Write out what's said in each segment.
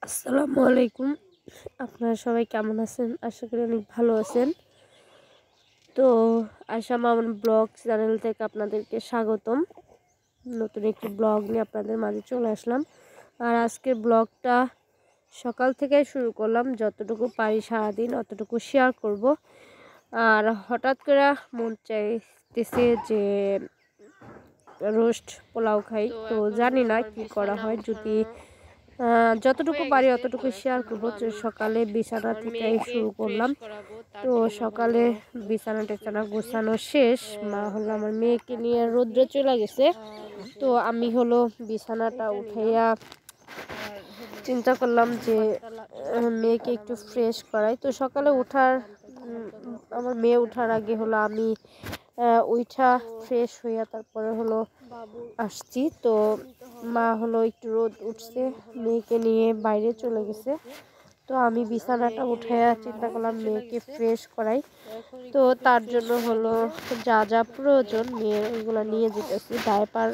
আসসালামু আলাইকুম। আপনারা সবাই কেমন আছেন? আশা করি অনেক ভালো আছেন। তো আশা মামুন ব্লগ চ্যানেল থেকে আপনাদেরকে স্বাগতম। নতুন একটি ব্লগ নিয়ে আপনাদের মাঝে চলে আসলাম। আর আজকের ব্লগটা সকাল থেকে শুরু করলাম, যতটুকু পারি সারাদিন অতটুকু শেয়ার করব। আর হঠাৎ করে মন চাইতেছে যে রোস্ট পোলাও খাই, তো জানি না কি করা হয়। যদি যতটুকু পারি অতটুকু শেয়ার করবো। সকালে বিছানা থেকে শুরু করলাম। তো সকালে বিছানা টেছানা গোছানো শেষ, মা হলো আমার মেয়েকে নিয়ে রোদ্রে চলে গেছে। তো আমি হলো বিছানাটা উঠাইয়া চিন্তা করলাম যে মেয়েকে একটু ফ্রেশ করাই। তো সকালে আমার মেয়ে ওঠার আগে হলো আমি উঠা ফ্রেশ হইয়া তারপরে হলো আসছি। তো মা হলো একটু রোদ উঠছে, মেয়েকে নিয়ে বাইরে চলে গেছে। তো আমি বিছানাটা উঠাইয়া চিন্তা করলাম মেয়েকে ফ্রেশ করাই। তো তার জন্য হলো যা যা প্রয়োজন মেয়ের ওইগুলো নিয়ে যেতেছি। ডাইপার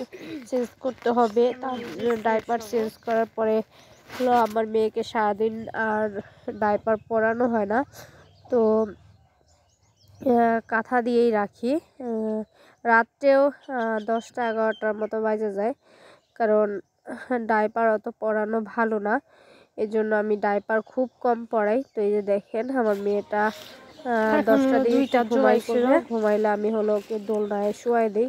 চেঞ্জ করতে হবে, তার ডাইপার চেঞ্জ করার পরে হলো আমার মেয়েকে সারাদিন আর ডাইপার পরানো হয় না, তো কাঁথা দিয়েই রাখি। রাত্রেও 10টা-11টার মতো বাজে যায়, কারণ ডাইপার অত পরানো ভালো না, এজন্য আমি ডাইপার খুব কম পরাই। তো এই যে দেখেন আমার মেয়েটা 10টা দিকে ঘুমাইলে আমি হলো ওকে দোলনায় শোয়াই দিই।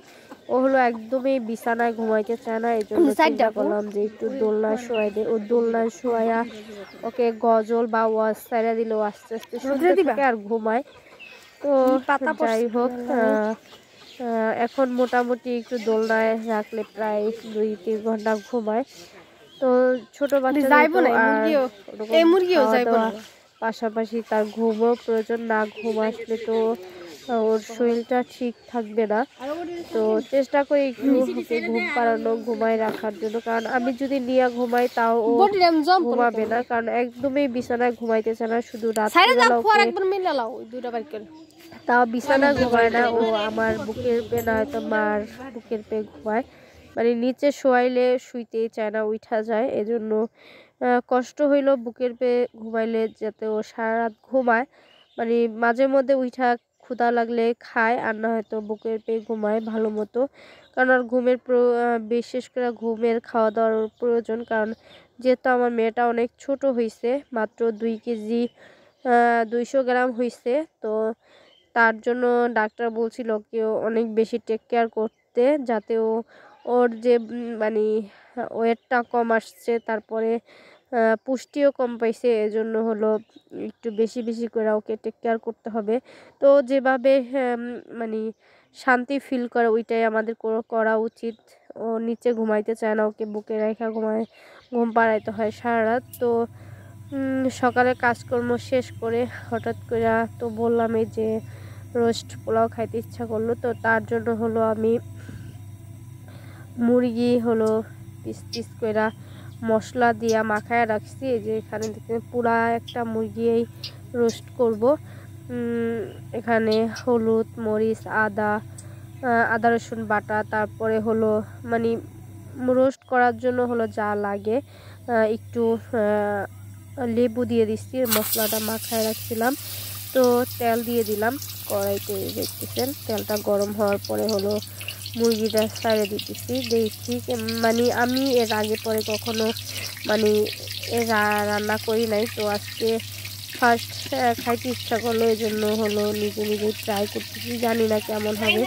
ও হলো একদমই বিছানায় ঘুমাইতে চায় না, এই জন্য চিন্তা করলাম যে একটু দোলনায় শোয়াই দিই। ও দোলনায় শোয়াইয়া ওকে গজল বা ওয়াজ ছাইড়া দিলে ও আস্তে আস্তে শুনতে থাকে আর ঘুমায়। তো যাই হোক, এখন মোটামুটি একটু দোলনায় রাখলে প্রায় 2-3 ঘন্টা ঘুমায়। তো ছোট বাচ্চা পাশাপাশি তার ঘুমও প্রয়োজন, না ঘুম আসলে তো ওর শরীরটা ঠিক থাকবে না। তো চেষ্টা করি একটু ওকে ঘুম পাড়ানো, ঘুমায় রাখার জন্য, কারণ আমি যদি নিয়ে ঘুমাই তাও ও ঘুমাবে না, কারণ একদমই বিছানায় ঘুমাইতে চায় না, শুধু তাও বিছানা ঘুমায় না, ও আমার বুকের পে না হয়তো মার বুকের পে ঘুমায়। মানে নিচে শোয়াইলে শুইতেই চায় না, উঠা যায়। এজন্য কষ্ট হইলো বুকের পে ঘুমাইলে যাতে ও সারা রাত ঘুমায়। মানে মাঝে মধ্যে উঠা ক্ষুধা লাগলে খায়, আর না হয়তো বুকের পে ঘুমায় ভালো মতো। কারণ আর বিশেষ করে ঘুমের খাওয়া দাওয়ার প্রয়োজন, কারণ যেহেতু আমার মেয়েটা অনেক ছোট হয়েছে, মাত্র 2 কেজি 200 গ্রাম হয়েছে। তো তার জন্য ডাক্তার বলছিল কেউ অনেক বেশি টেক কেয়ার করতে, যাতে ওর যে মানে ওয়েটটা কম আসছে, তারপরে পুষ্টিও কম পাইছে, এজন্য হলো একটু বেশি বেশি করে ওকে টেক কেয়ার করতে হবে। তো যেভাবে মানে শান্তি ফিল করে ওইটাই আমাদের করা উচিত। ও নিচে ঘুমাইতে চায় না, ওকে বুকে রেখা ঘুম পাড়াইতে হয় সারা রাত। তো সকালে কাজকর্ম শেষ করে হঠাৎ করে তো বললামই যে রোস্ট পোলাও খাইতে ইচ্ছা করলো। তো তার জন্য হলো আমি মুরগি হলো পিস পিস করে মশলা দিয়া মাখায় রাখছি। এই যে এখানে দেখতে পুরা একটা মুরগি রোস্ট করব। এখানে হলুদ, মরিচ, আদা রসুন বাটা, তারপরে হলো মানে রোস্ট করার জন্য হলো যা লাগে একটু লেবু দিয়ে দিচ্ছি, মশলাটা মাখায় রাখছিলাম। তো তেল দিয়ে দিলাম কড়াইতে, দেখতেছেন তেলটা গরম হওয়ার পরে হলো মুরগিটা ছাড়িয়ে দিতেছি। দেখছি মানে আমি এর আগে পরে কখনো মানে রান্না করি নাই, তো আজকে ফার্স্ট খাইতে ইচ্ছা করলো, এই জন্য হলো নিজে নিজে ট্রাই করতেছি। জানি না কেমন হবে।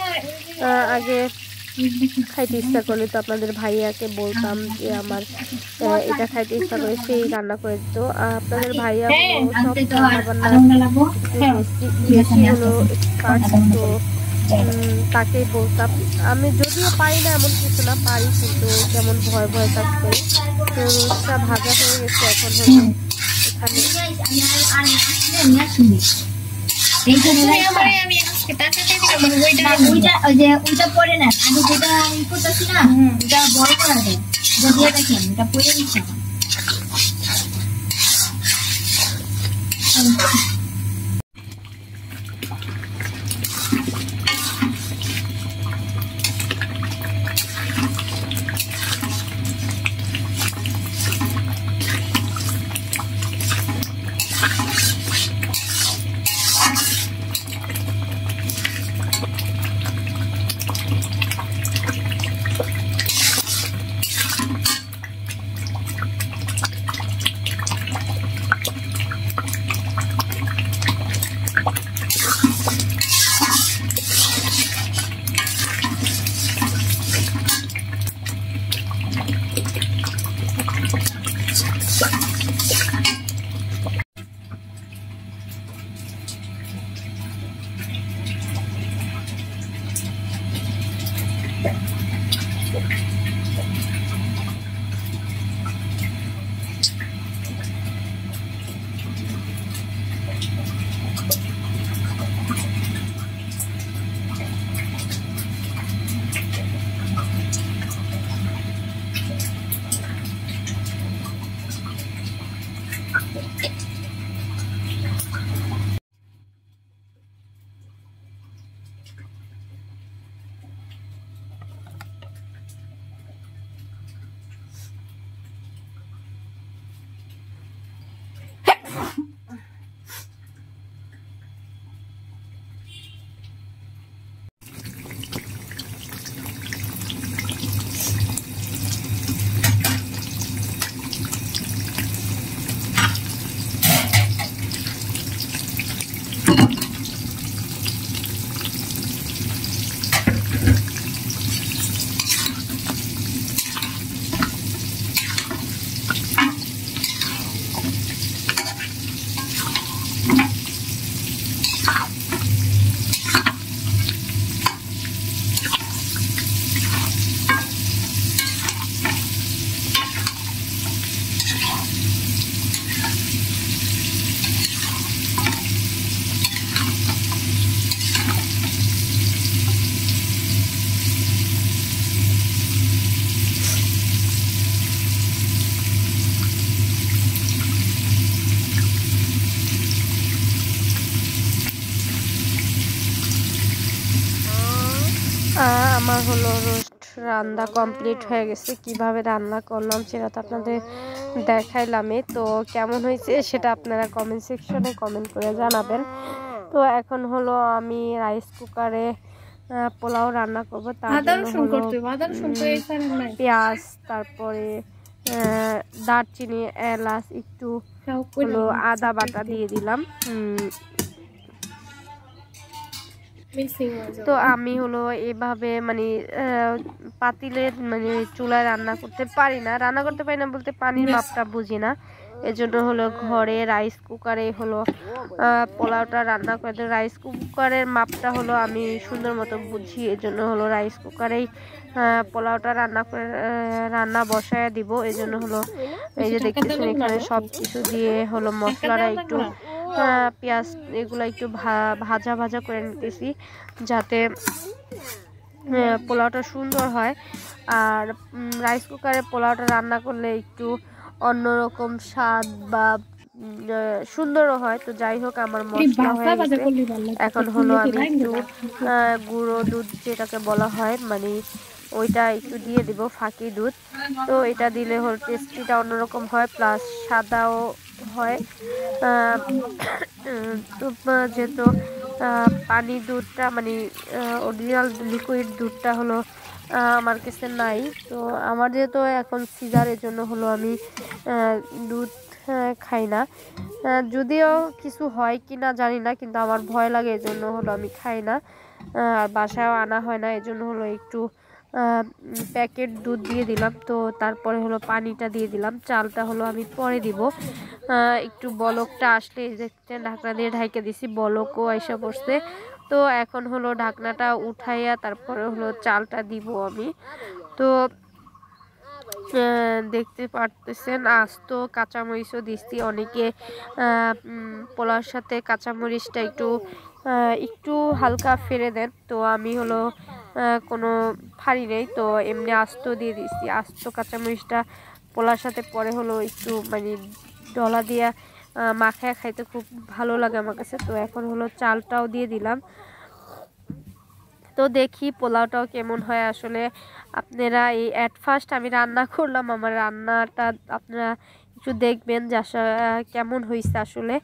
আগে খাইতে ইচ্ছা করলে তো আপনাদের ভাইয়াকে বলতাম যে আমার এটা খাইতে ইচ্ছা করে, সেই রান্না করে দিত। আপনাদের ভাইয়া সব রান্না বেশি হলো এক্সপার্ট, তো তাকেই বলতাম। আমি যদিও পারি না এমন কিছু না, পারি, কিন্তু কেমন ভয় ভয় কাজ করে। তো রোস্টটা ভাজা হয়ে গেছে, এখন হলো আমার হলো রোস্ট রান্না কমপ্লিট হয়ে গেছে। কিভাবে রান্না করলাম সেটা তো আপনাদের দেখাইলামই। তো কেমন হয়েছে সেটা আপনারা কমেন্ট সেকশনে কমেন্ট করে জানাবেন। তো এখন হলো আমি রাইস কুকারে পোলাও রান্না করবো। তার জন্য হলো পেঁয়াজ, তারপরে দারচিনি, এলাচ, একটু হলো আদা বাটা দিয়ে দিলাম। তো আমি হলো এভাবে মানে পাতিলে মানে চুলায় রান্না করতে পারি না বলতে পানির মাপটা বুঝি না। এজন্য হলো ঘরে রাইস কুকারে হলো পোলাওটা রান্না করে। রাইস কুকারের মাপটা হলো আমি সুন্দর মতো বুঝি, এজন্য হলো রাইস কুকারেই পোলাওটা রান্না বসায় দিব। এজন্য হলো এই যে দেখতেছেন এখানে সব কিছু দিয়ে হলো মশলাটা একটু পেঁয়াজ এগুলো একটু ভাজা ভাজা করে নিতেছি, যাতে পোলাওটা সুন্দর হয়। আর রাইস কুকারে পোলাওটা রান্না করলে একটু অন্যরকম স্বাদ বা সুন্দরও হয়। তো যাই হোক, আমার মশলা হয়ে গেছে। এখন হলো আমি একটু গুঁড়ো দুধ যেটাকে বলা হয় মানে ওইটা একটু দিয়ে দিব, ফাঁকি দুধ। তো এটা দিলে হলো টেস্টিটা অন্যরকম হয়, প্লাস সাদাও হয়। তো যেহেতু পানি দুধটা মানে অরিজিনাল লিকুইড দুধটা হলো আমার কাছে নাই, তো আমার যেহেতু এখন সিজারের জন্য হলো আমি দুধ খাই না। যদিও কিছু হয় কি না জানি না, কিন্তু আমার ভয় লাগে, এজন্য হলো আমি খাই না। আর বাসায়ও আনা হয় না, এজন্য হলো একটু প্যাকেট দুধ দিয়ে দিলাম। তো তারপরে হলো পানিটা দিয়ে দিলাম, চালটা হলো আমি পরে দিব। একটু বলকটা আসলে দেখতে ঢাকনা দিয়ে ঢাইকে দিছি, বলকও এসে বসছে। তো এখন হলো ঢাকনাটা উঠাইয়া তারপরে হলো চালটা দিব আমি। তো দেখতে পারতেছেন আস্ত কাঁচামরিচও দিচ্ছি। অনেকে পোলাওর সাথে কাঁচামরিচটা একটু হালকা ফেলে দেন, তো আমি হলো কোনো ফাড়ি নেই, তো এমনি আস্ত দিয়ে দিচ্ছি। আস্ত কাঁচামরিচটা পোলার সাথে পরে হলো একটু মানে ডলা দিয়া মাখায় খাইতে খুব ভালো লাগে আমার কাছে। তো এখন হলো চালটাও দিয়ে দিলাম। তো দেখি পোলাওটাও কেমন হয়। আসলে আপনারা এই অ্যাট ফার্স্ট আমি রান্না করলাম, আমার রান্নাটা আপনারা একটু দেখবেন যে কেমন হয়েছে আসলে।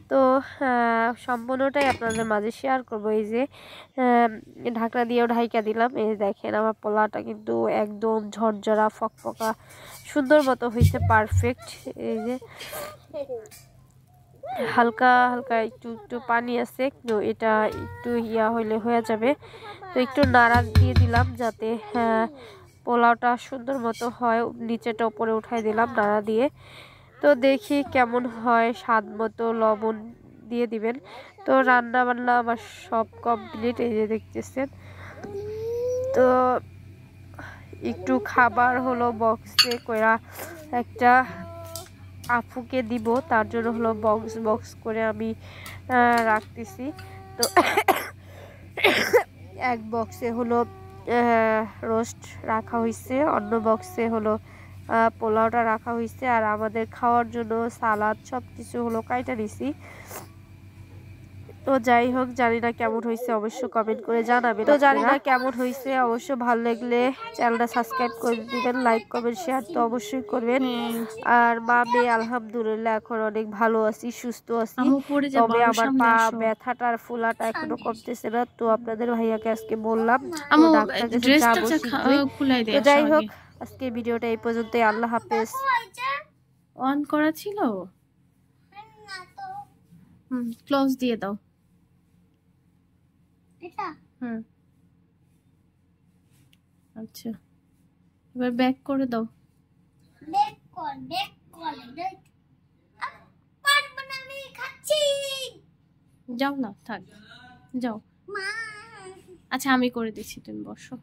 তো সম্পূর্ণটাই আপনাদের মাঝে শেয়ার করব। এই যে ঢাকনা দিয়েও ঢাইকা দিলাম, এই দেখেন আমার পোলাওটা কিন্তু একদম ঝরঝরা ফকফকা সুন্দর মতো হয়েছে, পারফেক্ট। এই যে হালকা হালকা একটু পানি আছে, তো এটা একটু হইলে হয়ে যাবে। তো একটু নাড়া দিয়ে দিলাম যাতে পোলাওটা সুন্দর মতো হয়। নিচেটা উপরে উঠাই দিলাম নাড়া দিয়ে। তো দেখি কেমন হয়, স্বাদ মতো লবণ দিয়ে দিবেন। তো রান্না বান্না আমার সব কমপ্লিট, এই যে দেখতেছেন। তো একটু খাবার হলো বক্সে কইরা একটা আপুকে দিব, তার জন্য হলো বক্স বক্স করে আমি রাখতেছি। তো এক বক্সে হলো রোস্ট রাখা হয়েছে, অন্য বক্সে হলো পোলাওটা রাখা হয়েছে, আর আমাদের খাওয়ার জন্য সালাদ সব কিছু হলো কাইটা নিছি। তো যাই হোক, জানি না কেমন হয়েছে, অবশ্য কমেন্ট করে জানাবেন। তো জানি না কেমন হয়েছে, অবশ্য ভালো লাগলে চ্যানেলটা সাবস্ক্রাইব করে দিবেন, লাইক কমেন্ট শেয়ার তো অবশ্যই করবেন। আর মা মেয়ে আলহামদুলিল্লাহ এখন অনেক ভালো আছি, সুস্থ আছি। তবে আমার পা ব্যথাটা আর ফোলাটা এখনো কমতেছে না। তো আপনাদের ভাইয়াকে আজকে বললাম তো ডাক্তার কাছে যাবো শীঘ্রই। তো যাই হোক, আজকে ভিডিওটা এই পর্যন্তই। আল্লাহ হাফেজ। অন করা ছিল, ক্লোজ দিয়ে দাও। আচ্ছা, এবার ব্যাক করে দাও। যাও না, থাক, যাও। আচ্ছা, আমি করে দিচ্ছি, তুমি বসো।